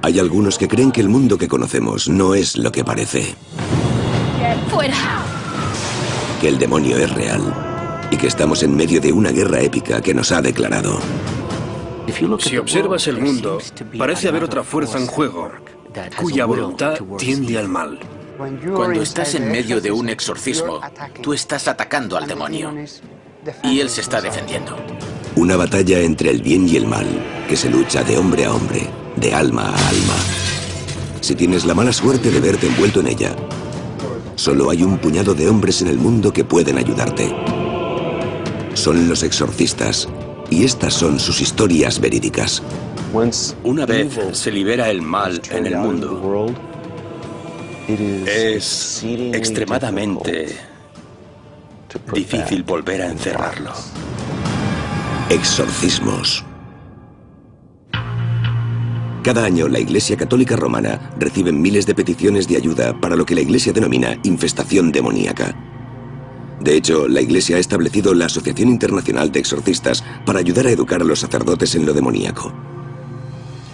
Hay algunos que creen que el mundo que conocemos no es lo que parece. ¡Fuera! Que el demonio es real y que estamos en medio de una guerra épica que nos ha declarado. Si observas el mundo, parece haber otra fuerza en juego, cuya voluntad tiende al mal. Cuando estás en medio de un exorcismo, tú estás atacando al demonio y él se está defendiendo. Una batalla entre el bien y el mal, que se lucha de hombre a hombre, de alma a alma. Si tienes la mala suerte de verte envuelto en ella, solo hay un puñado de hombres en el mundo que pueden ayudarte. Son los exorcistas, y estas son sus historias verídicas. Una vez se libera el mal en el mundo, es extremadamente difícil volver a encerrarlo. Exorcismos. Cada año la Iglesia Católica Romana recibe miles de peticiones de ayuda para lo que la Iglesia denomina infestación demoníaca. De hecho, la Iglesia ha establecido la Asociación Internacional de Exorcistas para ayudar a educar a los sacerdotes en lo demoníaco.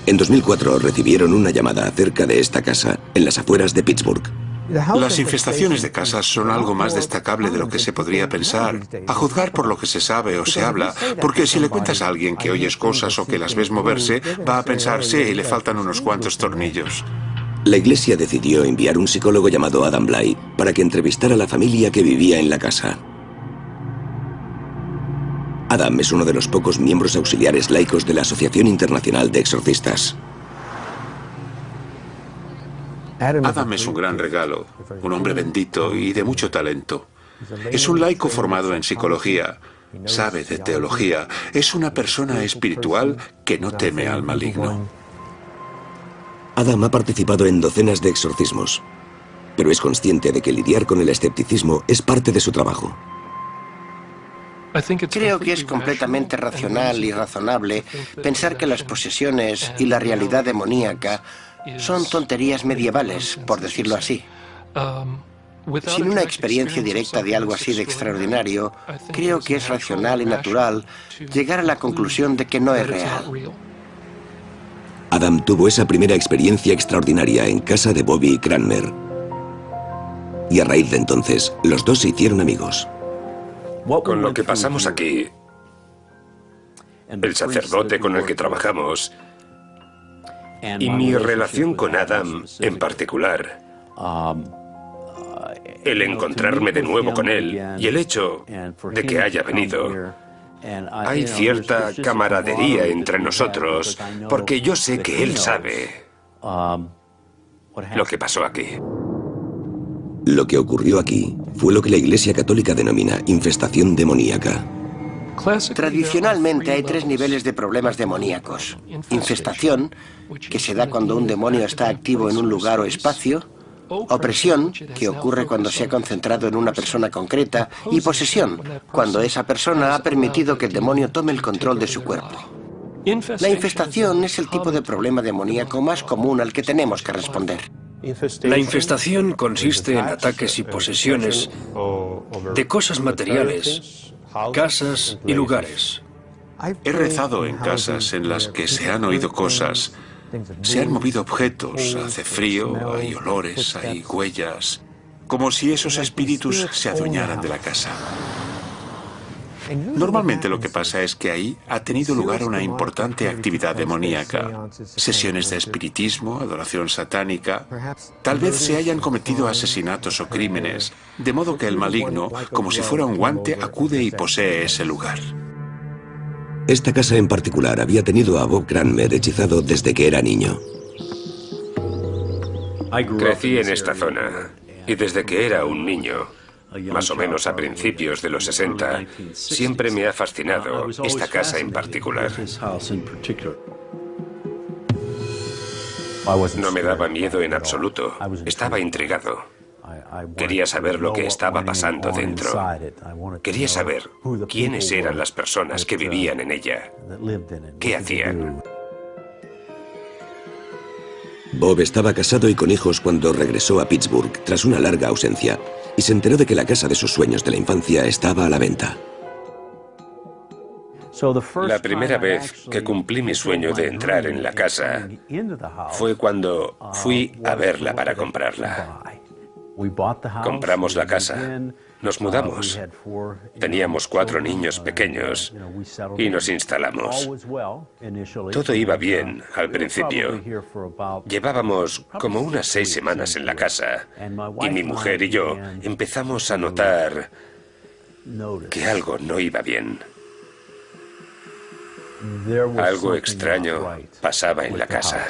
En 2004 recibieron una llamada acerca de esta casa, en las afueras de Pittsburgh. Las infestaciones de casas son algo más destacable de lo que se podría pensar, a juzgar por lo que se sabe o se habla, porque si le cuentas a alguien que oyes cosas o que las ves moverse, va a pensar, sí, le faltan unos cuantos tornillos. La Iglesia decidió enviar un psicólogo llamado Adam Bly para que entrevistara a la familia que vivía en la casa. Adam es uno de los pocos miembros auxiliares laicos de la Asociación Internacional de Exorcistas. Adam es un gran regalo, un hombre bendito y de mucho talento. Es un laico formado en psicología, sabe de teología, es una persona espiritual que no teme al maligno. Adam ha participado en docenas de exorcismos, pero es consciente de que lidiar con el escepticismo es parte de su trabajo. Creo que es completamente racional y razonable pensar que las posesiones y la realidad demoníaca son tonterías medievales, por decirlo así. Sin una experiencia directa de algo así de extraordinario, creo que es racional y natural llegar a la conclusión de que no es real. Adam tuvo esa primera experiencia extraordinaria en casa de Bobby Cranmer. Y a raíz de entonces, los dos se hicieron amigos. Con lo que pasamos aquí, el sacerdote con el que trabajamos y mi relación con Adam en particular, el encontrarme de nuevo con él y el hecho de que haya venido, hay cierta camaradería entre nosotros, porque yo sé que él sabe lo que pasó aquí. Lo que ocurrió aquí fue lo que la Iglesia Católica denomina infestación demoníaca. Tradicionalmente hay tres niveles de problemas demoníacos. Infestación, que se da cuando un demonio está activo en un lugar o espacio. Opresión, que ocurre cuando se ha concentrado en una persona concreta. Y posesión, cuando esa persona ha permitido que el demonio tome el control de su cuerpo. La infestación es el tipo de problema demoníaco más común al que tenemos que responder. La infestación consiste en ataques y posesiones de cosas materiales, casas y lugares. He rezado en casas en las que se han oído cosas, se han movido objetos, hace frío, hay olores, hay huellas, como si esos espíritus se adueñaran de la casa. Normalmente lo que pasa es que ahí ha tenido lugar una importante actividad demoníaca. Sesiones de espiritismo, adoración satánica. Tal vez se hayan cometido asesinatos o crímenes, de modo que el maligno, como si fuera un guante, acude y posee ese lugar. Esta casa en particular había tenido a Bob Cranmer hechizado desde que era niño. Crecí en esta zona y desde que era un niño, más o menos a principios de los 60, siempre me ha fascinado esta casa en particular. No me daba miedo en absoluto, estaba intrigado. Quería saber lo que estaba pasando dentro. Quería saber quiénes eran las personas que vivían en ella, qué hacían. Bob estaba casado y con hijos cuando regresó a Pittsburgh tras una larga ausencia y se enteró de que la casa de sus sueños de la infancia estaba a la venta. La primera vez que cumplí mi sueño de entrar en la casa fue cuando fui a verla para comprarla. Compramos la casa, nos mudamos. Teníamos 4 niños pequeños y nos instalamos. Todo iba bien al principio. Llevábamos como unas 6 semanas en la casa y mi mujer y yo empezamos a notar que algo no iba bien. Algo extraño pasaba en la casa.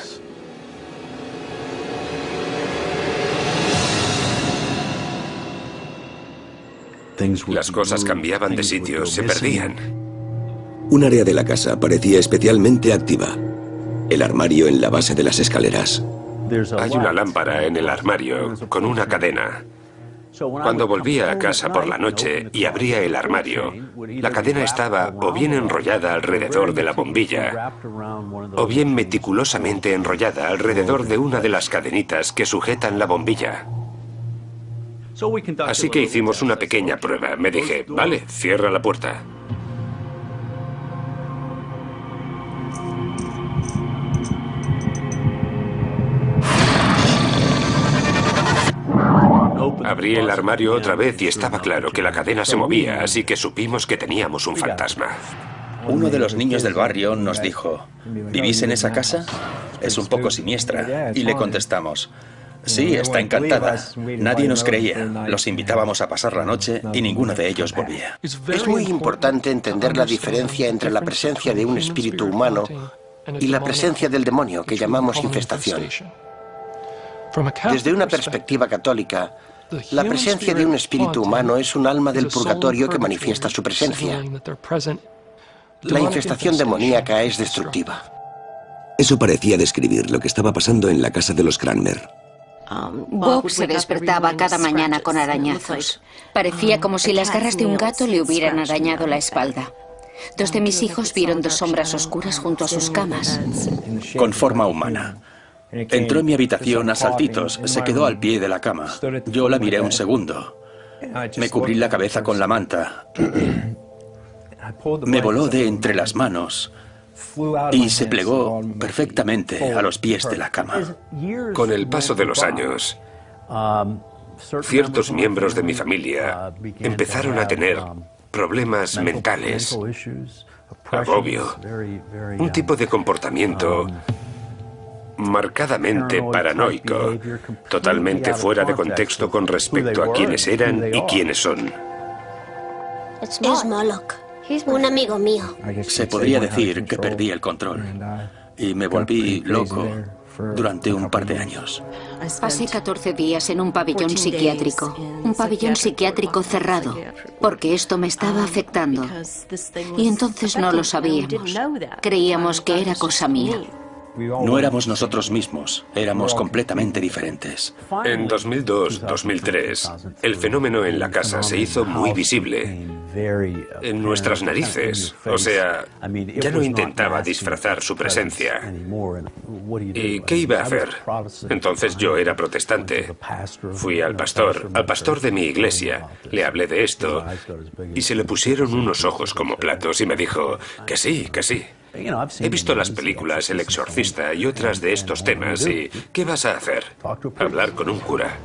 Las cosas cambiaban de sitio, se perdían. Un área de la casa parecía especialmente activa. El armario en la base de las escaleras. Hay una lámpara en el armario con una cadena. Cuando volvía a casa por la noche y abría el armario, la cadena estaba o bien enrollada alrededor de la bombilla, o bien meticulosamente enrollada alrededor de una de las cadenitas que sujetan la bombilla. Así que hicimos una pequeña prueba. Me dije, vale, cierra la puerta. Abrí el armario otra vez y estaba claro que la cadena se movía, así que supimos que teníamos un fantasma. Uno de los niños del barrio nos dijo, ¿vivís en esa casa? Es un poco siniestra. Y le contestamos, sí, está encantada. Nadie nos creía. Los invitábamos a pasar la noche y ninguno de ellos volvía. Es muy importante entender la diferencia entre la presencia de un espíritu humano y la presencia del demonio, que llamamos infestación. Desde una perspectiva católica, la presencia de un espíritu humano es un alma del purgatorio que manifiesta su presencia. La infestación demoníaca es destructiva. Eso parecía describir lo que estaba pasando en la casa de los Cranmer. Bob se despertaba cada mañana con arañazos. Parecía como si las garras de un gato le hubieran arañado la espalda. 2 de mis hijos vieron 2 sombras oscuras junto a sus camas. Con forma humana. Entró en mi habitación a saltitos, se quedó al pie de la cama. Yo la miré un segundo. Me cubrí la cabeza con la manta. Me voló de entre las manos y se plegó perfectamente a los pies de la cama. Con el paso de los años, ciertos miembros de mi familia empezaron a tener problemas mentales, agobio, un tipo de comportamiento marcadamente paranoico, totalmente fuera de contexto con respecto a quiénes eran y quiénes son. Es Moloch, un amigo mío. Se podría decir que perdí el control y me volví loco durante un par de años. Pasé 14 días en un pabellón psiquiátrico. Un pabellón psiquiátrico cerrado, porque esto me estaba afectando. Y entonces no lo sabíamos. Creíamos que era cosa mía. No éramos nosotros mismos, éramos completamente diferentes. En 2002-2003, el fenómeno en la casa se hizo muy visible. En nuestras narices. O sea, ya no intentaba disfrazar su presencia. ¿Y qué iba a hacer? Entonces yo era protestante. Fui al pastor de mi iglesia. Le hablé de esto y se le pusieron unos ojos como platos y me dijo que sí, que sí. He visto las películas El Exorcista y otras de estos temas y ¿qué vas a hacer? Hablar con un cura.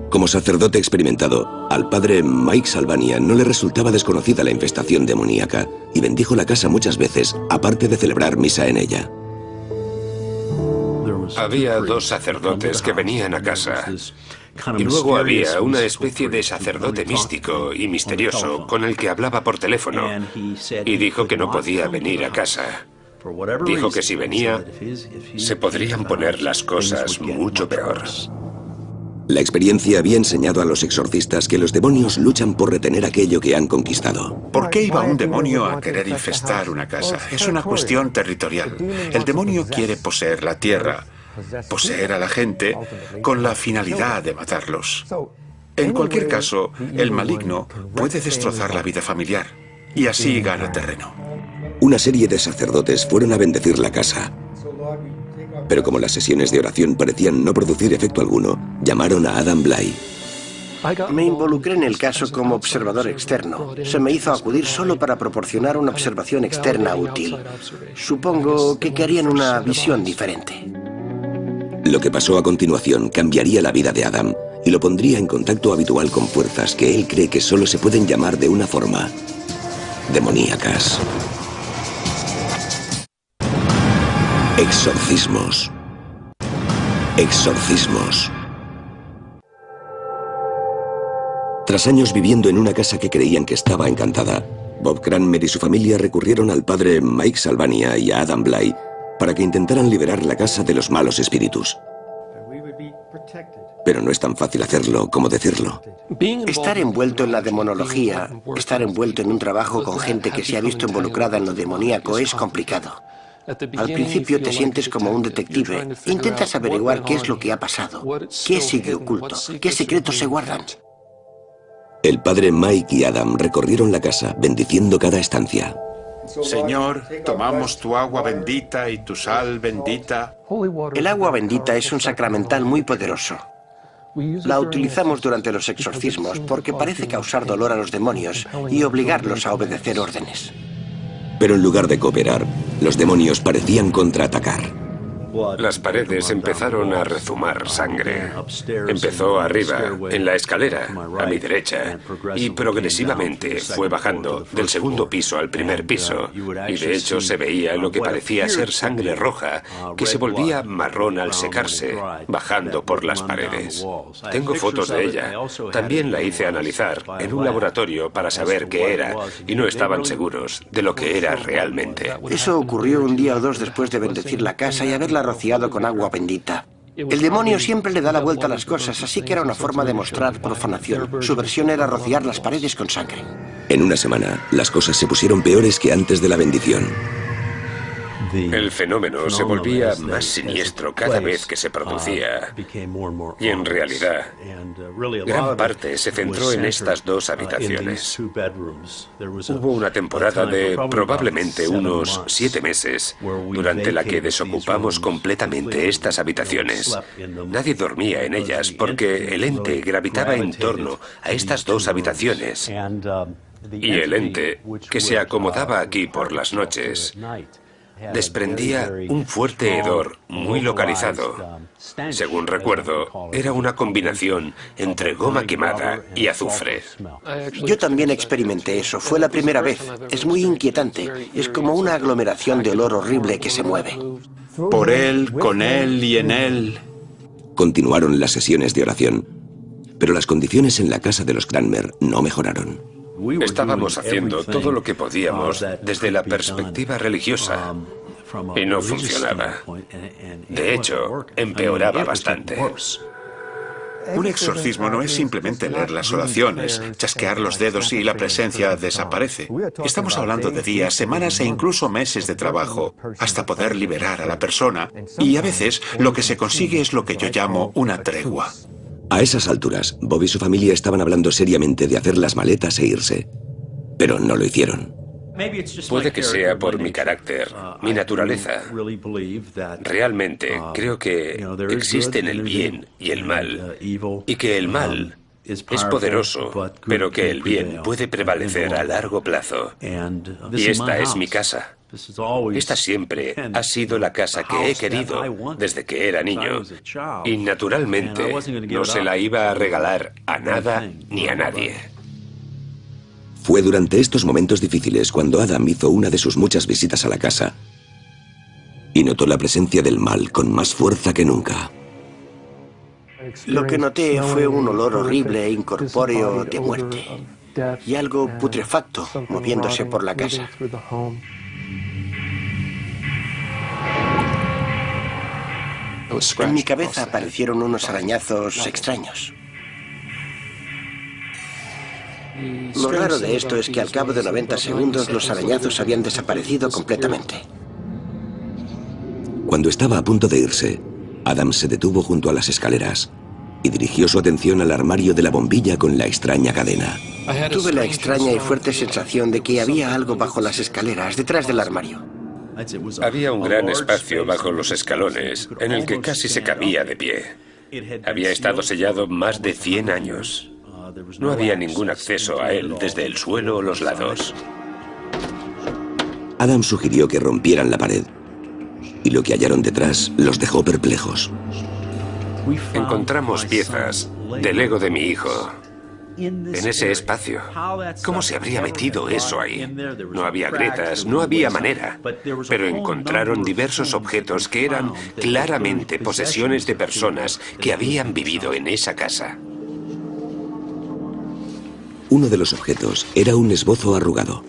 Como sacerdote experimentado, al padre Mike Salvania no le resultaba desconocida la infestación demoníaca y bendijo la casa muchas veces, aparte de celebrar misa en ella. Había 2 sacerdotes que venían a casa. Y luego había una especie de sacerdote místico y misterioso con el que hablaba por teléfono y dijo que no podía venir a casa. Dijo que si venía, se podrían poner las cosas mucho peor. La experiencia había enseñado a los exorcistas que los demonios luchan por retener aquello que han conquistado. ¿Por qué iba un demonio a querer infestar una casa? Es una cuestión territorial. El demonio quiere poseer la tierra, poseer a la gente con la finalidad de matarlos. En cualquier caso, el maligno puede destrozar la vida familiar y así gana terreno. Una serie de sacerdotes fueron a bendecir la casa. Pero como las sesiones de oración parecían no producir efecto alguno, llamaron a Adam Bly. Me involucré en el caso como observador externo. Se me hizo acudir solo para proporcionar una observación externa útil. Supongo que querían una visión diferente. Lo que pasó a continuación cambiaría la vida de Adam y lo pondría en contacto habitual con fuerzas que él cree que solo se pueden llamar de una forma: demoníacas. Exorcismos. Exorcismos. Tras años viviendo en una casa que creían que estaba encantada, Bob Cranmer y su familia recurrieron al padre Mike Salvania y a Adam Bly para que intentaran liberar la casa de los malos espíritus. Pero no es tan fácil hacerlo como decirlo. Estar envuelto en la demonología, estar envuelto en un trabajo con gente que se ha visto involucrada en lo demoníaco es complicado. Al principio te sientes como un detective. Intentas averiguar qué es lo que ha pasado, qué sigue oculto, qué secretos se guardan. El padre Mike y Adam recorrieron la casa, bendiciendo cada estancia. Señor, tomamos tu agua bendita y tu sal bendita. El agua bendita es un sacramental muy poderoso. La utilizamos durante los exorcismos porque parece causar dolor a los demonios y obligarlos a obedecer órdenes. Pero en lugar de cooperar, los demonios parecían contraatacar. Las paredes empezaron a rezumar sangre. Empezó arriba, en la escalera, a mi derecha, y progresivamente fue bajando del segundo piso al primer piso, y de hecho se veía lo que parecía ser sangre roja, que se volvía marrón al secarse, bajando por las paredes. Tengo fotos de ella. También la hice analizar en un laboratorio para saber qué era, y no estaban seguros de lo que era realmente. Eso ocurrió un día o dos después de bendecir la casa y haberla rociado con agua bendita. El demonio siempre le da la vuelta a las cosas, así que era una forma de mostrar profanación. Su versión era rociar las paredes con sangre. En una semana, las cosas se pusieron peores que antes de la bendición. El fenómeno se volvía más siniestro cada vez que se producía. Y en realidad, gran parte se centró en estas dos habitaciones. Hubo una temporada de probablemente unos 7 meses, durante la que desocupamos completamente estas habitaciones. Nadie dormía en ellas porque el ente gravitaba en torno a estas dos habitaciones. Y el ente, que se acomodaba aquí por las noches, desprendía un fuerte hedor muy localizado. Según recuerdo, era una combinación entre goma quemada y azufre. Yo también experimenté eso. Fue la primera vez. Es muy inquietante. Es como una aglomeración de olor horrible que se mueve. Por él, con él y en él. Continuaron las sesiones de oración, pero las condiciones en la casa de los Cranmer no mejoraron. Estábamos haciendo todo lo que podíamos desde la perspectiva religiosa y no funcionaba. De hecho, empeoraba bastante. Un exorcismo no es simplemente leer las oraciones, chasquear los dedos y la presencia desaparece. Estamos hablando de días, semanas e incluso meses de trabajo hasta poder liberar a la persona. Y a veces lo que se consigue es lo que yo llamo una tregua. A esas alturas, Bob y su familia estaban hablando seriamente de hacer las maletas e irse. Pero no lo hicieron. Puede que sea por mi carácter, mi naturaleza. Realmente creo que existen el bien y el mal, y que el mal es poderoso, pero que el bien puede prevalecer a largo plazo. Y esta es mi casa. Esta siempre ha sido la casa que he querido desde que era niño. Y naturalmente no se la iba a regalar a nada ni a nadie. Fue durante estos momentos difíciles cuando Adam hizo una de sus muchas visitas a la casa y notó la presencia del mal con más fuerza que nunca. Lo que noté fue un olor horrible e incorpóreo de muerte y algo putrefacto moviéndose por la casa. En mi cabeza aparecieron unos arañazos extraños. Lo raro de esto es que al cabo de 90 segundos los arañazos habían desaparecido completamente. Cuando estaba a punto de irse, Adam se detuvo junto a las escaleras y dirigió su atención al armario de la bombilla con la extraña cadena. Tuve la extraña y fuerte sensación de que había algo bajo las escaleras, detrás del armario. Había un gran espacio bajo los escalones en el que casi se cabía de pie. Había estado sellado más de 100 años. No había ningún acceso a él desde el suelo o los lados. Adam sugirió que rompieran la pared, y lo que hallaron detrás los dejó perplejos. Encontramos piezas del ego de mi hijo en ese espacio. ¿Cómo se habría metido eso ahí? No había grietas, no había manera. Pero encontraron diversos objetos que eran claramente posesiones de personas que habían vivido en esa casa. Uno de los objetos era un esbozo arrugado.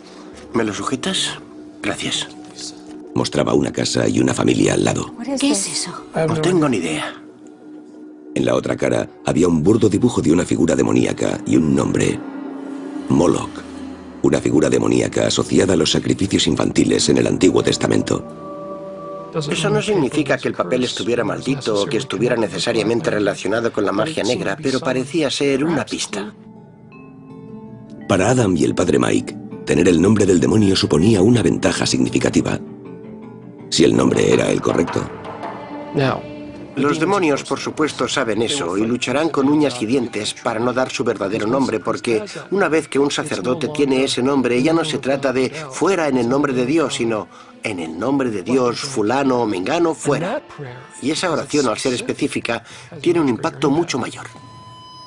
¿Me lo sujetas? Gracias. Mostraba una casa y una familia al lado. ¿Qué es eso? No tengo ni idea. En la otra cara había un burdo dibujo de una figura demoníaca y un nombre: Moloch, una figura demoníaca asociada a los sacrificios infantiles en el Antiguo Testamento. Eso no significa que el papel estuviera maldito o que estuviera necesariamente relacionado con la magia negra, pero parecía ser una pista. Para Adam y el padre Mike, tener el nombre del demonio suponía una ventaja significativa, si el nombre era el correcto. Los demonios, por supuesto, saben eso y lucharán con uñas y dientes para no dar su verdadero nombre, porque una vez que un sacerdote tiene ese nombre, ya no se trata de fuera en el nombre de Dios, sino en el nombre de Dios, fulano o mengano, fuera. Y esa oración, al ser específica, tiene un impacto mucho mayor.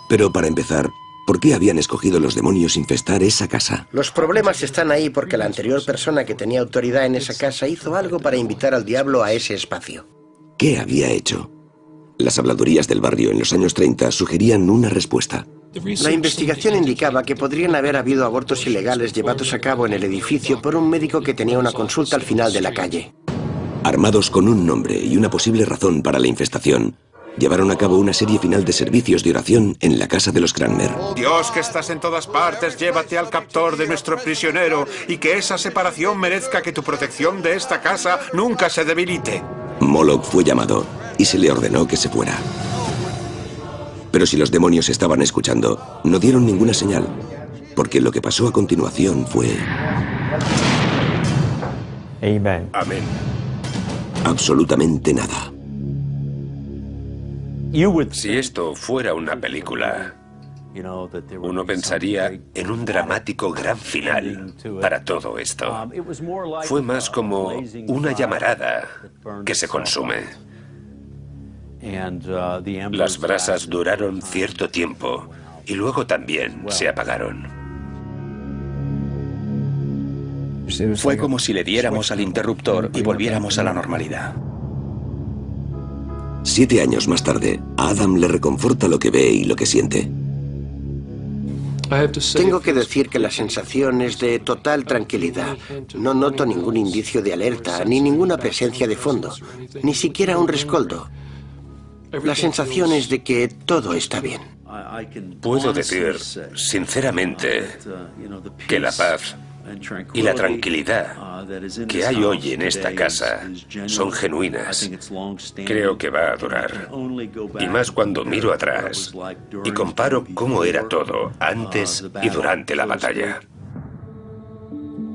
Pero para empezar, ¿por qué habían escogido los demonios infestar esa casa? Los problemas están ahí porque la anterior persona que tenía autoridad en esa casa hizo algo para invitar al diablo a ese espacio. ¿Qué había hecho? Las habladurías del barrio en los años 30 sugerían una respuesta. La investigación indicaba que podrían haber habido abortos ilegales llevados a cabo en el edificio por un médico que tenía una consulta al final de la calle. Armados con un nombre y una posible razón para la infestación, llevaron a cabo una serie final de servicios de oración en la casa de los Cranmer. Dios, que estás en todas partes, llévate al captor de nuestro prisionero y que esa separación merezca que tu protección de esta casa nunca se debilite. Moloch fue llamado y se le ordenó que se fuera. Pero si los demonios estaban escuchando, no dieron ninguna señal, porque lo que pasó a continuación fue... Amén. Amén. Absolutamente nada. Si esto fuera una película, uno pensaría en un dramático gran final para todo esto. Fue más como una llamarada que se consume. Las brasas duraron cierto tiempo y luego también se apagaron. Fue como si le diéramos al interruptor y volviéramos a la normalidad. 7 años más tarde, a Adam le reconforta lo que ve y lo que siente. Tengo que decir que la sensación es de total tranquilidad. No noto ningún indicio de alerta, ni ninguna presencia de fondo, ni siquiera un rescoldo. La sensación es de que todo está bien. Puedo decir, sinceramente, que la paz y la tranquilidad que hay hoy en esta casa son genuinas. Creo que va a durar. Y más cuando miro atrás y comparo cómo era todo antes y durante la batalla.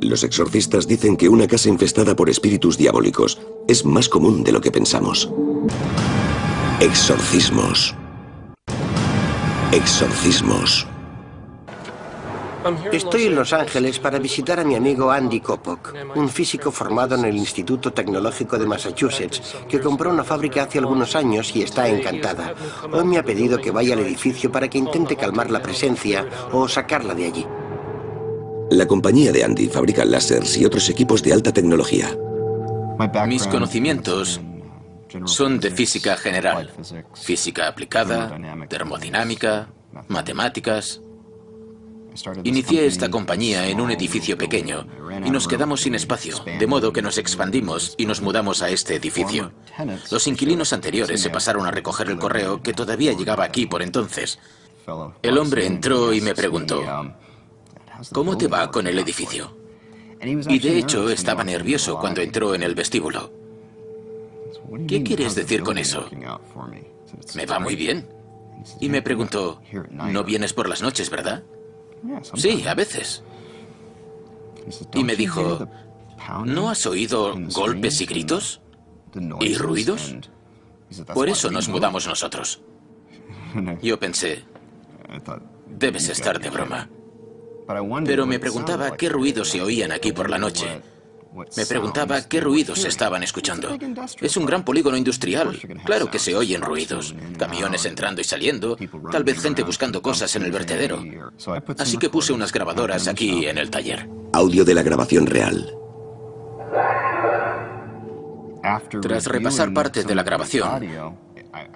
Los exorcistas dicen que una casa infestada por espíritus diabólicos es más común de lo que pensamos. Exorcismos. Exorcismos. Estoy en Los Ángeles para visitar a mi amigo Andy Kopok, un físico formado en el Instituto Tecnológico de Massachusetts, que compró una fábrica hace algunos años y está encantada. Hoy me ha pedido que vaya al edificio para que intente calmar la presencia o sacarla de allí. La compañía de Andy fabrica láseres y otros equipos de alta tecnología. Mis conocimientos son de física general, física aplicada, termodinámica, matemáticas. Inicié esta compañía en un edificio pequeño y nos quedamos sin espacio, de modo que nos expandimos y nos mudamos a este edificio. Los inquilinos anteriores se pasaron a recoger el correo que todavía llegaba aquí por entonces. El hombre entró y me preguntó, ¿cómo te va con el edificio? Y de hecho estaba nervioso cuando entró en el vestíbulo. ¿Qué quieres decir con eso? Me va muy bien. Y me preguntó, ¿no vienes por las noches, verdad? Sí, a veces. Y me dijo, ¿no has oído golpes y gritos? ¿Y ruidos? Por eso nos mudamos nosotros. Yo pensé, Debes estar de broma. Pero me preguntaba qué ruidos se oían aquí por la noche. Me preguntaba qué ruidos estaban escuchando. Es un gran polígono industrial. Claro que se oyen ruidos. Camiones entrando y saliendo. Tal vez gente buscando cosas en el vertedero. Así que puse unas grabadoras aquí en el taller. Audio de la grabación real. Tras repasar parte de la grabación,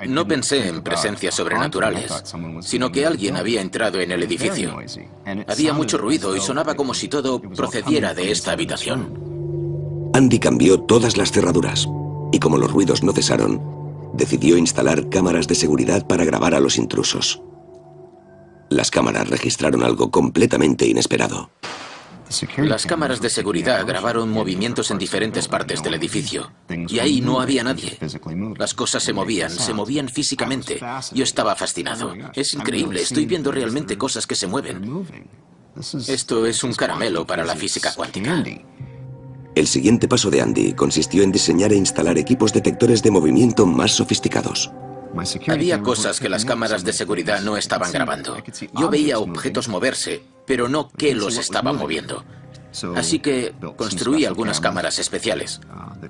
no pensé en presencias sobrenaturales, sino que alguien había entrado en el edificio. Había mucho ruido y sonaba como si todo procediera de esta habitación. Andy cambió todas las cerraduras y como los ruidos no cesaron, decidió instalar cámaras de seguridad para grabar a los intrusos. Las cámaras registraron algo completamente inesperado. Las cámaras de seguridad grabaron movimientos en diferentes partes del edificio y ahí no había nadie. Las cosas se movían físicamente. Yo estaba fascinado. Es increíble, estoy viendo realmente cosas que se mueven. Esto es un caramelo para la física cuántica. El siguiente paso de Andy consistió en diseñar e instalar equipos detectores de movimiento más sofisticados. Había cosas que las cámaras de seguridad no estaban grabando. Yo veía objetos moverse, pero no qué los estaba moviendo. Así que construí algunas cámaras especiales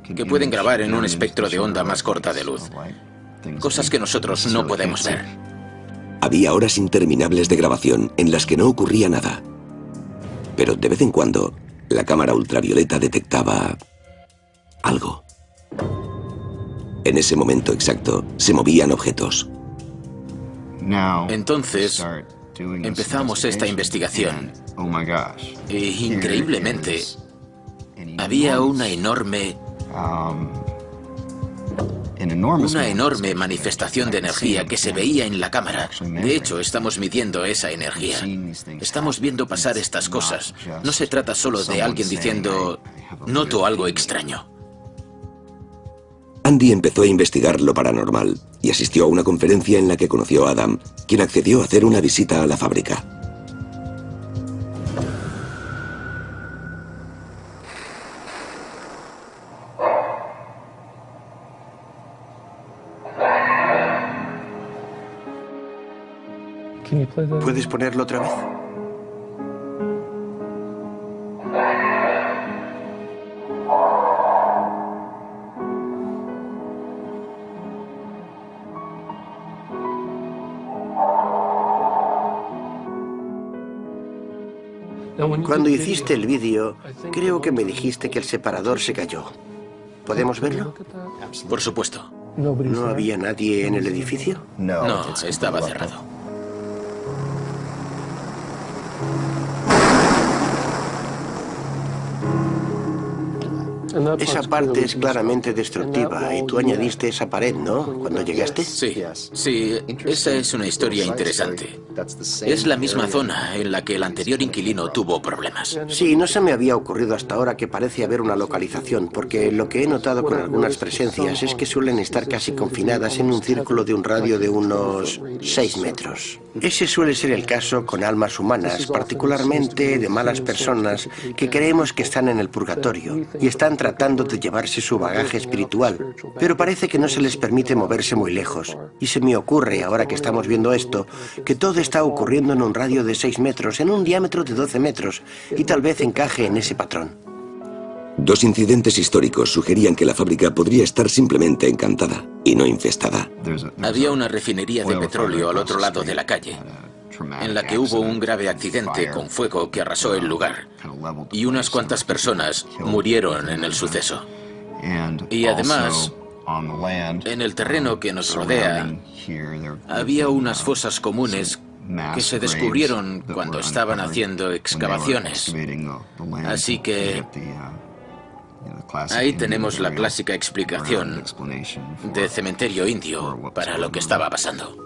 que pueden grabar en un espectro de onda más corta de luz. Cosas que nosotros no podemos ver. Había horas interminables de grabación en las que no ocurría nada. Pero de vez en cuando, la cámara ultravioleta detectaba algo. En ese momento exacto, se movían objetos. Entonces, empezamos esta investigación. Y increíblemente, había una enorme manifestación de energía que se veía en la cámara. De hecho, estamos midiendo esa energía. Estamos viendo pasar estas cosas. No se trata solo de alguien diciendo, noto algo extraño. Andy empezó a investigar lo paranormal y asistió a una conferencia en la que conoció a Adam, quien accedió a hacer una visita a la fábrica. ¿Puedes ponerlo otra vez? Cuando hiciste el vídeo, creo que me dijiste que el separador se cayó. ¿Podemos verlo? Por supuesto. ¿No había nadie en el edificio? No, estaba cerrado. Esa parte es claramente destructiva y tú añadiste esa pared, ¿no? Cuando llegaste. Sí, esa es una historia interesante. Es la misma zona en la que el anterior inquilino tuvo problemas. Sí, no se me había ocurrido hasta ahora que parece haber una localización, porque lo que he notado con algunas presencias es que suelen estar casi confinadas en un círculo de un radio de unos 6 metros. Ese suele ser el caso con almas humanas, particularmente de malas personas que creemos que están en el purgatorio y están tratando de llevarse su bagaje espiritual, pero parece que no se les permite moverse muy lejos. Y se me ocurre, ahora que estamos viendo esto, que todo está ocurriendo en un radio de 6 metros, en un diámetro de 12 metros, y tal vez encaje en ese patrón. Dos incidentes históricos sugerían que la fábrica podría estar simplemente encantada y no infestada. Había una refinería de petróleo al otro lado de la calle, en la que hubo un grave accidente con fuego que arrasó el lugar, y unas cuantas personas murieron en el suceso. Y además, en el terreno que nos rodea, había unas fosas comunes que se descubrieron cuando estaban haciendo excavaciones. Así que ahí tenemos la clásica explicación de cementerio indio para lo que estaba pasando.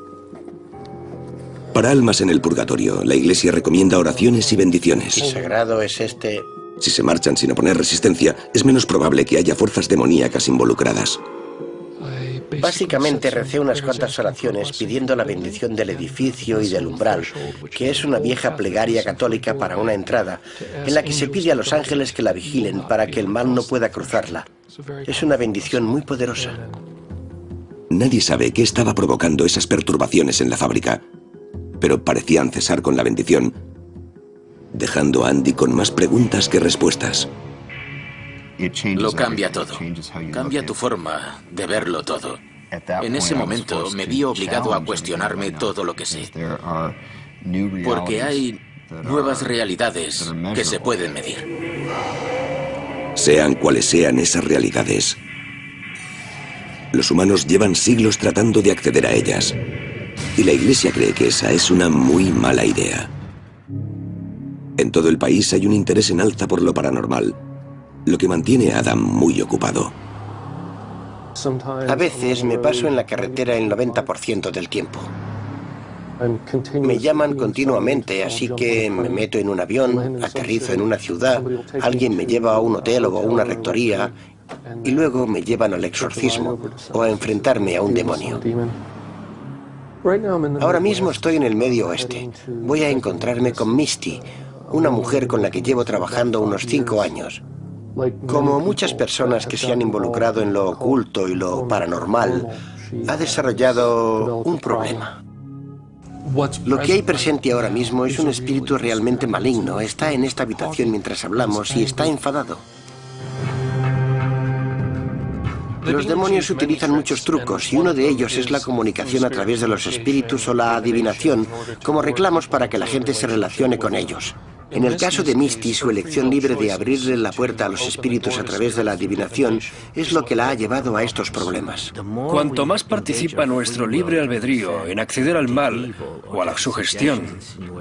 Para almas en el purgatorio, la Iglesia recomienda oraciones y bendiciones. ¿Qué sagrado es este? Si se marchan sin oponer resistencia, es menos probable que haya fuerzas demoníacas involucradas. Básicamente recé unas cuantas oraciones pidiendo la bendición del edificio y del umbral, que es una vieja plegaria católica para una entrada, en la que se pide a los ángeles que la vigilen para que el mal no pueda cruzarla. Es una bendición muy poderosa. Nadie sabe qué estaba provocando esas perturbaciones en la fábrica, pero parecían cesar con la bendición, dejando a Andy con más preguntas que respuestas. Lo cambia todo. Cambia tu forma de verlo todo. En ese momento me vi obligado a cuestionarme todo lo que sé. Porque hay nuevas realidades que se pueden medir. Sean cuales sean esas realidades, los humanos llevan siglos tratando de acceder a ellas. Y la Iglesia cree que esa es una muy mala idea. En todo el país hay un interés en alza por lo paranormal, lo que mantiene a Adam muy ocupado. A veces me paso en la carretera el 90% del tiempo. Me llaman continuamente, así que me meto en un avión, aterrizo en una ciudad, alguien me lleva a un hotel o a una rectoría y luego me llevan al exorcismo o a enfrentarme a un demonio. Ahora mismo estoy en el Medio Oeste. Voy a encontrarme con Misty, una mujer con la que llevo trabajando unos 5 años. Como muchas personas que se han involucrado en lo oculto y lo paranormal, ha desarrollado un problema. Lo que hay presente ahora mismo es un espíritu realmente maligno. Está en esta habitación mientras hablamos y está enfadado. Los demonios utilizan muchos trucos y uno de ellos es la comunicación a través de los espíritus o la adivinación como reclamos para que la gente se relacione con ellos. En el caso de Misty, su elección libre de abrirle la puerta a los espíritus a través de la adivinación es lo que la ha llevado a estos problemas. Cuanto más participa nuestro libre albedrío en acceder al mal o a la sugestión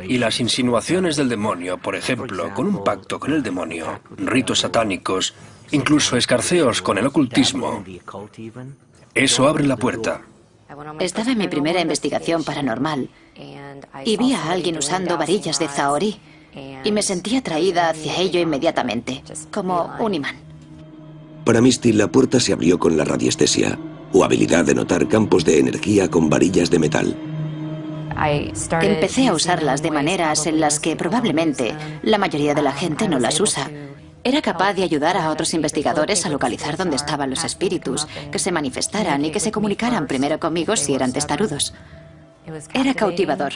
y las insinuaciones del demonio, por ejemplo, con un pacto con el demonio, ritos satánicos, incluso escarceos con el ocultismo, eso abre la puerta. Estaba en mi primera investigación paranormal y vi a alguien usando varillas de zahorí y me sentí atraída hacia ello inmediatamente, como un imán. Para Misty, la puerta se abrió con la radiestesia, o habilidad de notar campos de energía con varillas de metal. Empecé a usarlas de maneras en las que probablemente la mayoría de la gente no las usa. Era capaz de ayudar a otros investigadores a localizar dónde estaban los espíritus, que se manifestaran y que se comunicaran primero conmigo si eran testarudos. Era cautivador.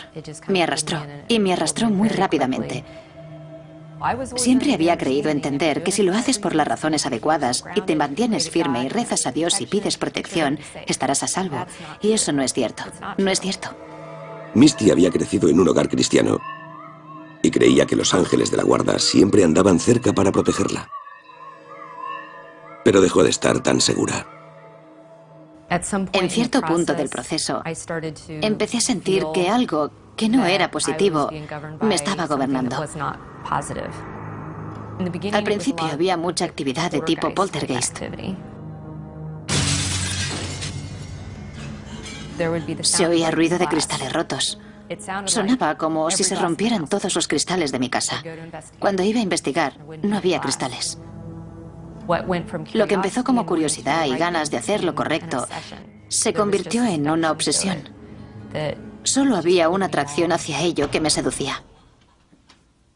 Me arrastró, y me arrastró muy rápidamente. Siempre había creído entender que si lo haces por las razones adecuadas y te mantienes firme y rezas a Dios y pides protección, estarás a salvo. Y eso no es cierto. No es cierto. Misty había crecido en un hogar cristiano y creía que los ángeles de la guarda siempre andaban cerca para protegerla. Pero dejó de estar tan segura. En cierto punto del proceso, empecé a sentir que algo que no era positivo me estaba gobernando. Al principio había mucha actividad de tipo poltergeist. Se oía ruido de cristales rotos. Sonaba como si se rompieran todos los cristales de mi casa. Cuando iba a investigar, no había cristales. Lo que empezó como curiosidad y ganas de hacer lo correcto se convirtió en una obsesión. Solo había una atracción hacia ello que me seducía.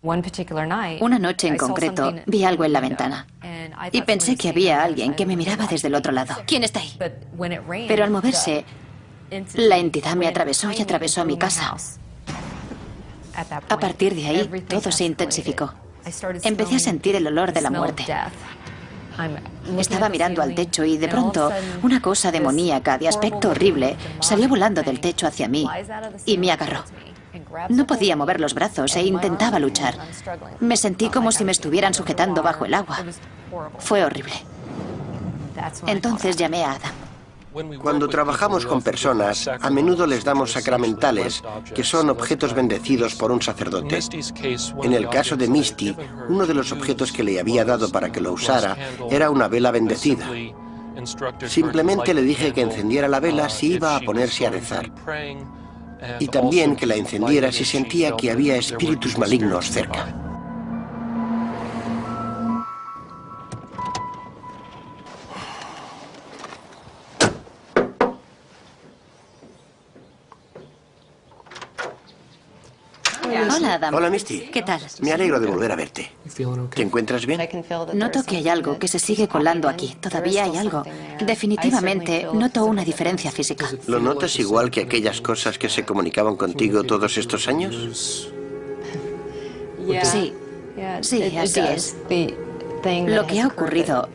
Una noche en concreto vi algo en la ventana y pensé que había alguien que me miraba desde el otro lado. ¿Quién está ahí? Pero al moverse, la entidad me atravesó y atravesó mi casa. A partir de ahí, todo se intensificó. Empecé a sentir el olor de la muerte. Estaba mirando al techo y de pronto una cosa demoníaca de aspecto horrible salió volando del techo hacia mí y me agarró. No podía mover los brazos e intentaba luchar. Me sentí como si me estuvieran sujetando bajo el agua. Fue horrible. Entonces llamé a Adam. Cuando trabajamos con personas, a menudo les damos sacramentales, que son objetos bendecidos por un sacerdote. En el caso de Misty, uno de los objetos que le había dado para que lo usara era una vela bendecida. Simplemente le dije que encendiera la vela si iba a ponerse a rezar. Y también que la encendiera si sentía que había espíritus malignos cerca. Hola, Adam. Hola, Misty. ¿Qué tal? Me alegro de volver a verte. ¿Te encuentras bien? Noto que hay algo que se sigue colando aquí. Todavía hay algo. Definitivamente noto una diferencia física. ¿Lo notas igual que aquellas cosas que se comunicaban contigo todos estos años? Sí, sí, así es. Lo que ha ocurrido,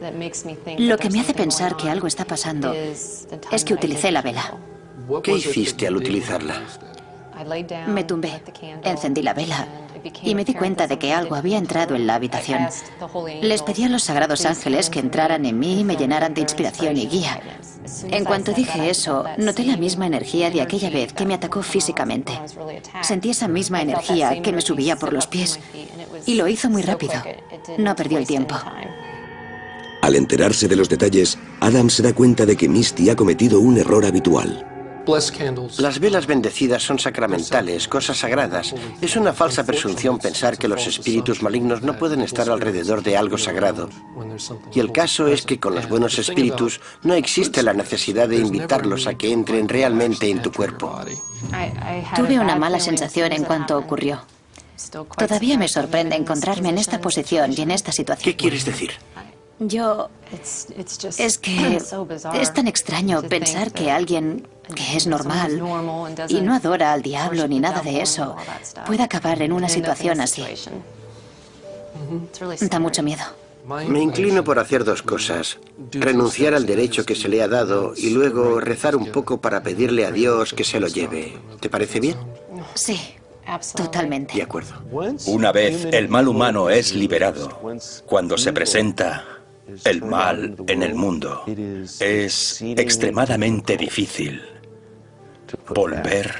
lo que me hace pensar que algo está pasando, es que utilicé la vela. ¿Qué hiciste al utilizarla? Me tumbé, encendí la vela y me di cuenta de que algo había entrado en la habitación. Les pedí a los sagrados ángeles que entraran en mí y me llenaran de inspiración y guía. En cuanto dije eso, noté la misma energía de aquella vez que me atacó físicamente. Sentí esa misma energía que me subía por los pies y lo hizo muy rápido. No perdió el tiempo. Al enterarse de los detalles, Adam se da cuenta de que Misty ha cometido un error habitual. Las velas bendecidas son sacramentales, cosas sagradas. Es una falsa presunción pensar que los espíritus malignos no pueden estar alrededor de algo sagrado. Y el caso es que con los buenos espíritus no existe la necesidad de invitarlos a que entren realmente en tu cuerpo. Tuve una mala sensación en cuanto ocurrió. Todavía me sorprende encontrarme en esta posición y en esta situación. ¿Qué quieres decir? Es que es tan extraño pensar que alguien que es normal y no adora al diablo ni nada de eso pueda acabar en una situación así. Da mucho miedo. Me inclino por hacer dos cosas. Renunciar al derecho que se le ha dado y luego rezar un poco para pedirle a Dios que se lo lleve. ¿Te parece bien? Sí, totalmente. De acuerdo. Una vez el mal humano es liberado, cuando se presenta el mal en el mundo, es extremadamente difícil volver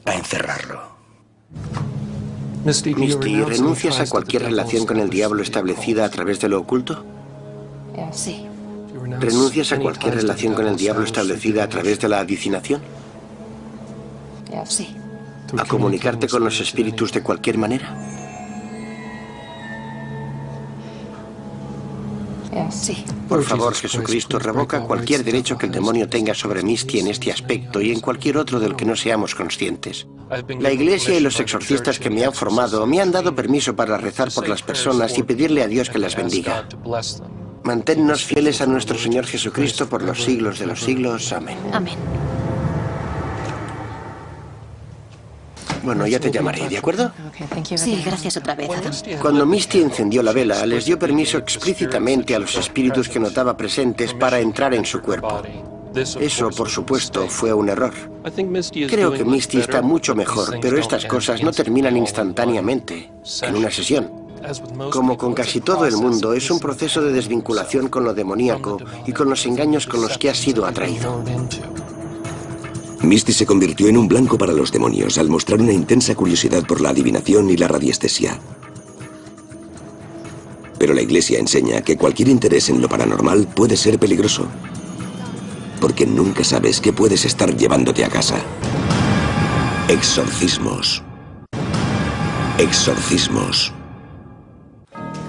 a encerrarlo. Misty, ¿renuncias a cualquier relación con el diablo establecida a través de lo oculto? Sí. ¿Renuncias a cualquier relación con el diablo establecida a través de la adicinación? Sí. ¿A comunicarte con los espíritus de cualquier manera? Sí. Por favor, Jesucristo, revoca cualquier derecho que el demonio tenga sobre Misty en este aspecto y en cualquier otro del que no seamos conscientes. La Iglesia y los exorcistas que me han formado me han dado permiso para rezar por las personas y pedirle a Dios que las bendiga. Manténnos fieles a nuestro Señor Jesucristo por los siglos de los siglos. Amén. Amén. Bueno, ya te llamaré, ¿de acuerdo? Sí, gracias otra vez, Adam. Cuando Misty encendió la vela, les dio permiso explícitamente a los espíritus que notaba presentes para entrar en su cuerpo. Eso, por supuesto, fue un error. Creo que Misty está mucho mejor, pero estas cosas no terminan instantáneamente, en una sesión. Como con casi todo el mundo, es un proceso de desvinculación con lo demoníaco y con los engaños con los que ha sido atraído. Misty se convirtió en un blanco para los demonios al mostrar una intensa curiosidad por la adivinación y la radiestesia. Pero la Iglesia enseña que cualquier interés en lo paranormal puede ser peligroso, porque nunca sabes qué puedes estar llevándote a casa. Exorcismos. Exorcismos.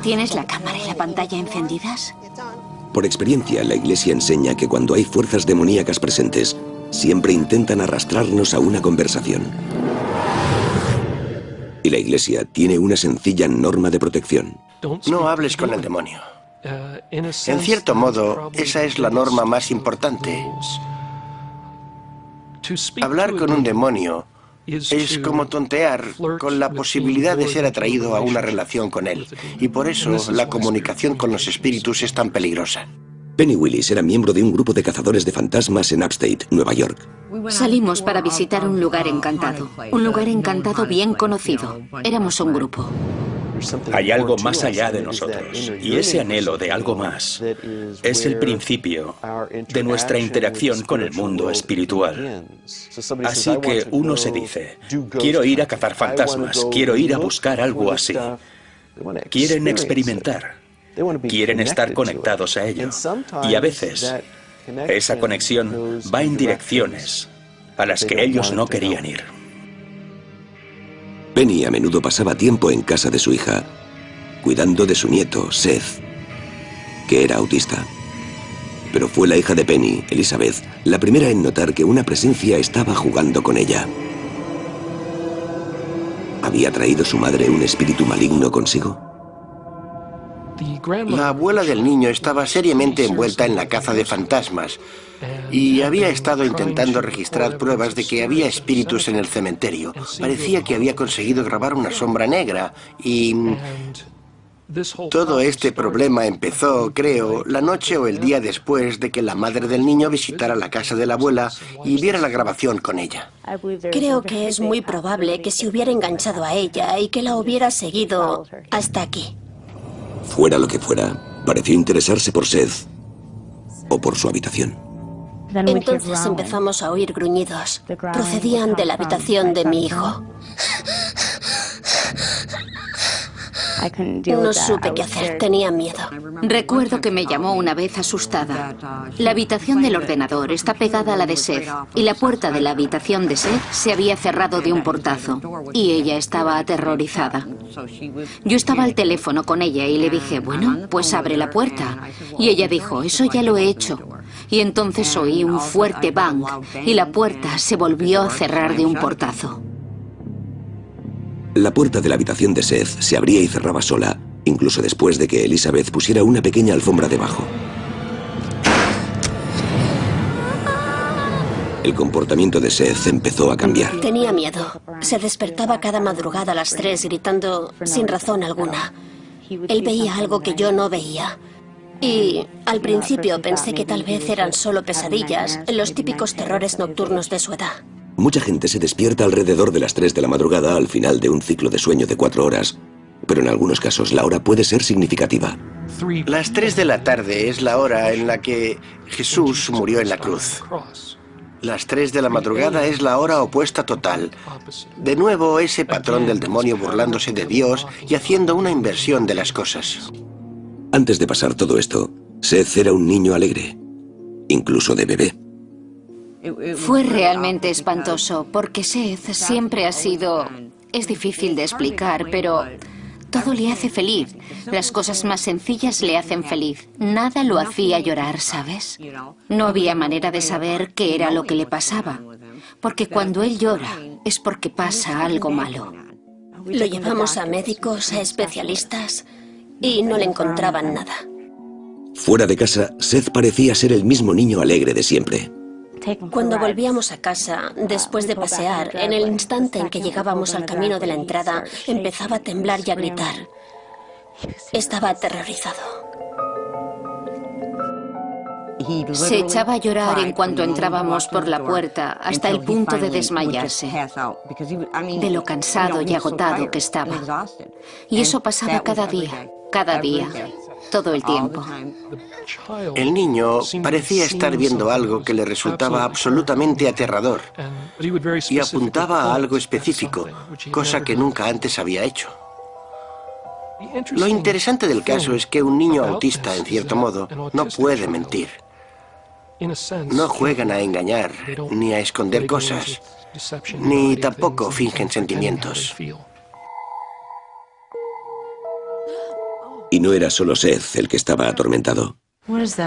¿Tienes la cámara y la pantalla encendidas? Por experiencia, la Iglesia enseña que cuando hay fuerzas demoníacas presentes, siempre intentan arrastrarnos a una conversación. Y la Iglesia tiene una sencilla norma de protección. No hables con el demonio. En cierto modo, esa es la norma más importante. Hablar con un demonio es como tontear con la posibilidad de ser atraído a una relación con él. Y por eso la comunicación con los espíritus es tan peligrosa. Penny Willis era miembro de un grupo de cazadores de fantasmas en Upstate, Nueva York. Salimos para visitar un lugar encantado. Un lugar encantado bien conocido. Éramos un grupo. Hay algo más allá de nosotros, y ese anhelo de algo más es el principio de nuestra interacción con el mundo espiritual. Así que uno se dice, quiero ir a cazar fantasmas, quiero ir a buscar algo así. Quieren experimentar. Quieren estar conectados a ello. Y a veces, esa conexión va en direcciones a las que ellos no querían ir. Penny a menudo pasaba tiempo en casa de su hija, cuidando de su nieto, Seth, que era autista. Pero fue la hija de Penny, Elizabeth, la primera en notar que una presencia estaba jugando con ella. ¿Había traído su madre un espíritu maligno consigo? La abuela del niño estaba seriamente envuelta en la caza de fantasmas y había estado intentando registrar pruebas de que había espíritus en el cementerio. Parecía que había conseguido grabar una sombra negra y... todo este problema empezó, creo, la noche o el día después de que la madre del niño visitara la casa de la abuela y viera la grabación con ella. Creo que es muy probable que se hubiera enganchado a ella y que la hubiera seguido hasta aquí. Fuera lo que fuera, pareció interesarse por Seth o por su habitación. Entonces empezamos a oír gruñidos. Procedían de la habitación de mi hijo. No supe qué hacer, tenía miedo. Recuerdo que me llamó una vez asustada. La habitación del ordenador está pegada a la de Seth y la puerta de la habitación de Seth se había cerrado de un portazo y ella estaba aterrorizada. Yo estaba al teléfono con ella y le dije, bueno, pues abre la puerta. Y ella dijo, eso ya lo he hecho. Y entonces oí un fuerte bang y la puerta se volvió a cerrar de un portazo. La puerta de la habitación de Seth se abría y cerraba sola, incluso después de que Elizabeth pusiera una pequeña alfombra debajo. El comportamiento de Seth empezó a cambiar. Tenía miedo. Se despertaba cada madrugada a las 3 gritando sin razón alguna. Él veía algo que yo no veía. Y al principio pensé que tal vez eran solo pesadillas, los típicos terrores nocturnos de su edad. Mucha gente se despierta alrededor de las 3 de la madrugada al final de un ciclo de sueño de 4 horas, pero en algunos casos la hora puede ser significativa. Las 3 de la tarde es la hora en la que Jesús murió en la cruz. Las 3 de la madrugada es la hora opuesta total. De nuevo ese patrón del demonio burlándose de Dios y haciendo una inversión de las cosas. Antes de pasar todo esto, Seth era un niño alegre, incluso de bebé. Fue realmente espantoso, porque Seth siempre ha sido... Es difícil de explicar, pero todo le hace feliz. Las cosas más sencillas le hacen feliz. Nada lo hacía llorar, ¿sabes? No había manera de saber qué era lo que le pasaba, porque cuando él llora es porque pasa algo malo. Lo llevamos a médicos, a especialistas, y no le encontraban nada. Fuera de casa, Seth parecía ser el mismo niño alegre de siempre. Cuando volvíamos a casa, después de pasear, en el instante en que llegábamos al camino de la entrada, empezaba a temblar y a gritar. Estaba aterrorizado. Se echaba a llorar en cuanto entrábamos por la puerta, hasta el punto de desmayarse, de lo cansado y agotado que estaba. Y eso pasaba cada día, todo el tiempo. El niño parecía estar viendo algo que le resultaba absolutamente aterrador y apuntaba a algo específico, cosa que nunca antes había hecho. Lo interesante del caso es que un niño autista, en cierto modo, no puede mentir. No juegan a engañar, ni a esconder cosas, ni tampoco fingen sentimientos. Y no era solo Seth el que estaba atormentado.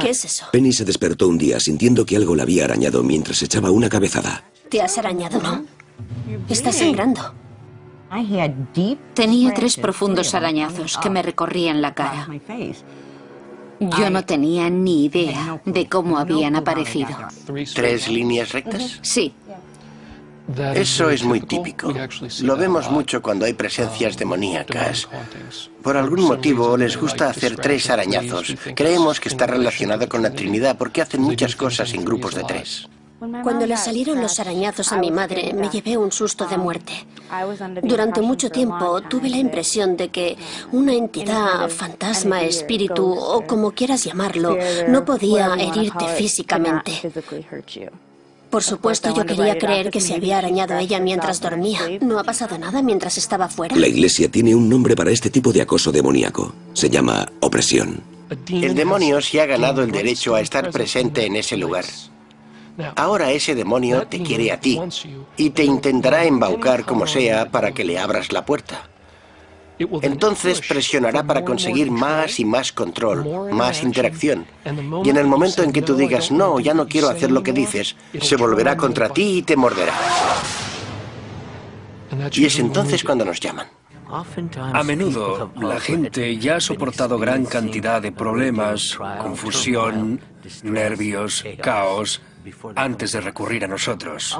¿Qué es eso? Penny se despertó un día sintiendo que algo la había arañado mientras echaba una cabezada. ¿Te has arañado, no? Estás sangrando. Tenía 3 profundos arañazos que me recorrían la cara. Yo no tenía ni idea de cómo habían aparecido. ¿3 líneas rectas? Sí. Eso es muy típico. Lo vemos mucho cuando hay presencias demoníacas. Por algún motivo les gusta hacer 3 arañazos. Creemos que está relacionado con la Trinidad porque hacen muchas cosas en grupos de 3. Cuando le salieron los arañazos a mi madre, me llevé un susto de muerte. Durante mucho tiempo tuve la impresión de que una entidad, fantasma, espíritu o como quieras llamarlo, no podía herirte físicamente. Por supuesto, yo quería creer que se había arañado ella mientras dormía. ¿No ha pasado nada mientras estaba fuera? La Iglesia tiene un nombre para este tipo de acoso demoníaco. Se llama opresión. El demonio se ha ganado el derecho a estar presente en ese lugar. Ahora ese demonio te quiere a ti y te intentará embaucar como sea para que le abras la puerta. Entonces presionará para conseguir más y más control, más interacción. Y en el momento en que tú digas, no, ya no quiero hacer lo que dices, se volverá contra ti y te morderá. Y es entonces cuando nos llaman. A menudo, la gente ya ha soportado gran cantidad de problemas, confusión, nervios, caos, antes de recurrir a nosotros.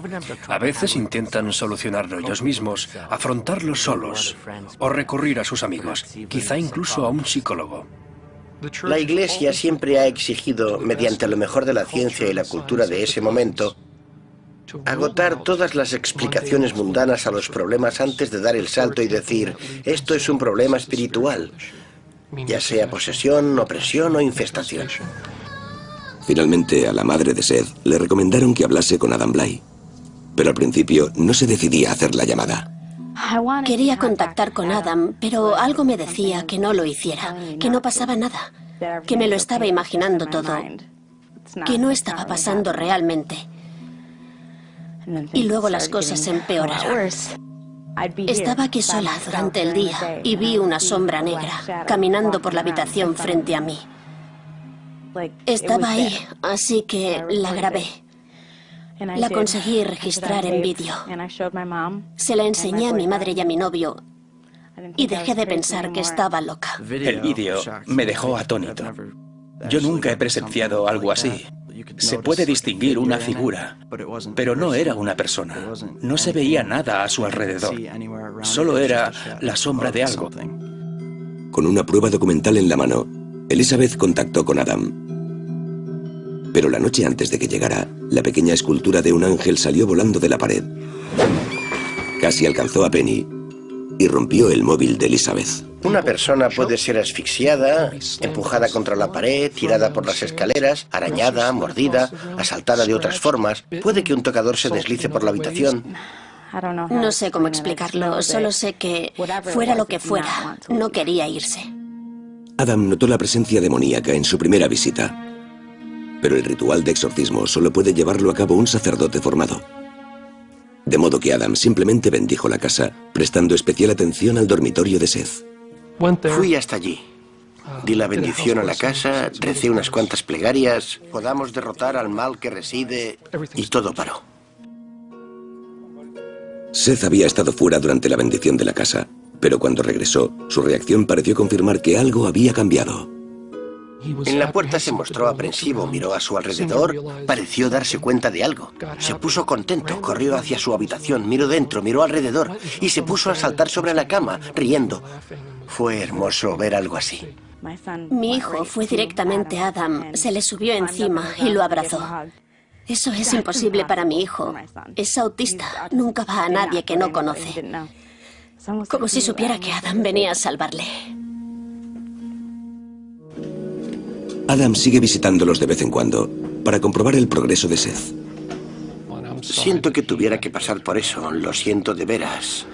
A veces intentan solucionarlo ellos mismos, afrontarlo solos, o recurrir a sus amigos, quizá incluso a un psicólogo. La Iglesia siempre ha exigido, mediante lo mejor de la ciencia y la cultura de ese momento, agotar todas las explicaciones mundanas a los problemas antes de dar el salto y decir, esto es un problema espiritual, ya sea posesión, opresión o infestación. Finalmente, a la madre de Seth le recomendaron que hablase con Adam Bly, pero al principio no se decidía a hacer la llamada. Quería contactar con Adam, pero algo me decía que no lo hiciera, que no pasaba nada, que me lo estaba imaginando todo, que no estaba pasando realmente. Y luego las cosas empeoraron. Estaba aquí sola durante el día y vi una sombra negra caminando por la habitación frente a mí. Estaba ahí, así que la grabé. La conseguí registrar en vídeo. Se la enseñé a mi madre y a mi novio y dejé de pensar que estaba loca. El vídeo me dejó atónito. Yo nunca he presenciado algo así. Se puede distinguir una figura, pero no era una persona. No se veía nada a su alrededor. Solo era la sombra de algo. Con una prueba documental en la mano, Elizabeth contactó con Adam. Pero la noche antes de que llegara, la pequeña escultura de un ángel salió volando de la pared. Casi alcanzó a Penny y rompió el móvil de Elizabeth. Una persona puede ser asfixiada, empujada contra la pared, tirada por las escaleras, arañada, mordida, asaltada de otras formas. Puede que un tocador se deslice por la habitación. No sé cómo explicarlo, solo sé que fuera lo que fuera, no quería irse. Adam notó la presencia demoníaca en su primera visita. Pero el ritual de exorcismo solo puede llevarlo a cabo un sacerdote formado. De modo que Adam simplemente bendijo la casa, prestando especial atención al dormitorio de Seth. Fui hasta allí. Di la bendición a la casa, recé unas cuantas plegarias, podamos derrotar al mal que reside, y todo paró. Seth había estado fuera durante la bendición de la casa, pero cuando regresó, su reacción pareció confirmar que algo había cambiado. En la puerta se mostró aprensivo, miró a su alrededor, pareció darse cuenta de algo. Se puso contento, corrió hacia su habitación, miró dentro, miró alrededor y se puso a saltar sobre la cama, riendo. Fue hermoso ver algo así. Mi hijo fue directamente a Adam, se le subió encima y lo abrazó. Eso es imposible para mi hijo. Es autista, nunca va a nadie que no conoce. Como si supiera que Adam venía a salvarle. Adam sigue visitándolos de vez en cuando para comprobar el progreso de Seth. Siento que tuviera que pasar por eso, lo siento de veras.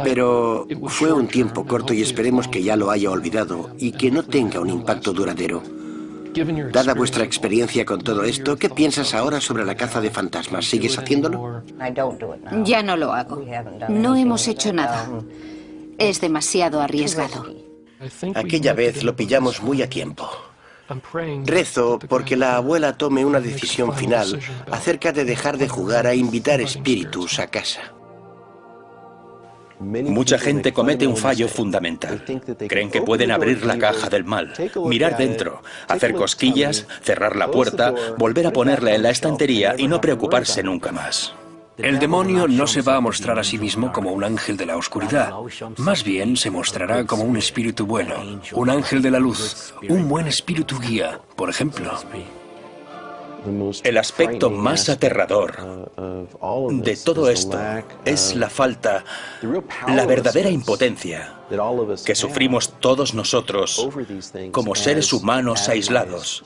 Pero fue un tiempo corto y esperemos que ya lo haya olvidado y que no tenga un impacto duradero. Dada vuestra experiencia con todo esto, ¿qué piensas ahora sobre la caza de fantasmas? ¿Sigues haciéndolo? Ya no lo hago. No hemos hecho nada. Es demasiado arriesgado. Aquella vez lo pillamos muy a tiempo. Rezo porque la abuela tome una decisión final acerca de dejar de jugar a invitar espíritus a casa. Mucha gente comete un fallo fundamental. Creen que pueden abrir la caja del mal, mirar dentro, hacer cosquillas, cerrar la puerta, volver a ponerla en la estantería y no preocuparse nunca más. El demonio no se va a mostrar a sí mismo como un ángel de la oscuridad. Más bien se mostrará como un espíritu bueno, un ángel de la luz, un buen espíritu guía, por ejemplo. El aspecto más aterrador de todo esto es la falta, la verdadera impotencia que sufrimos todos nosotros como seres humanos aislados,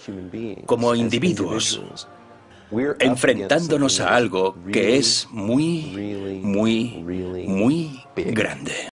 como individuos, enfrentándonos a algo que es muy, muy, muy grande.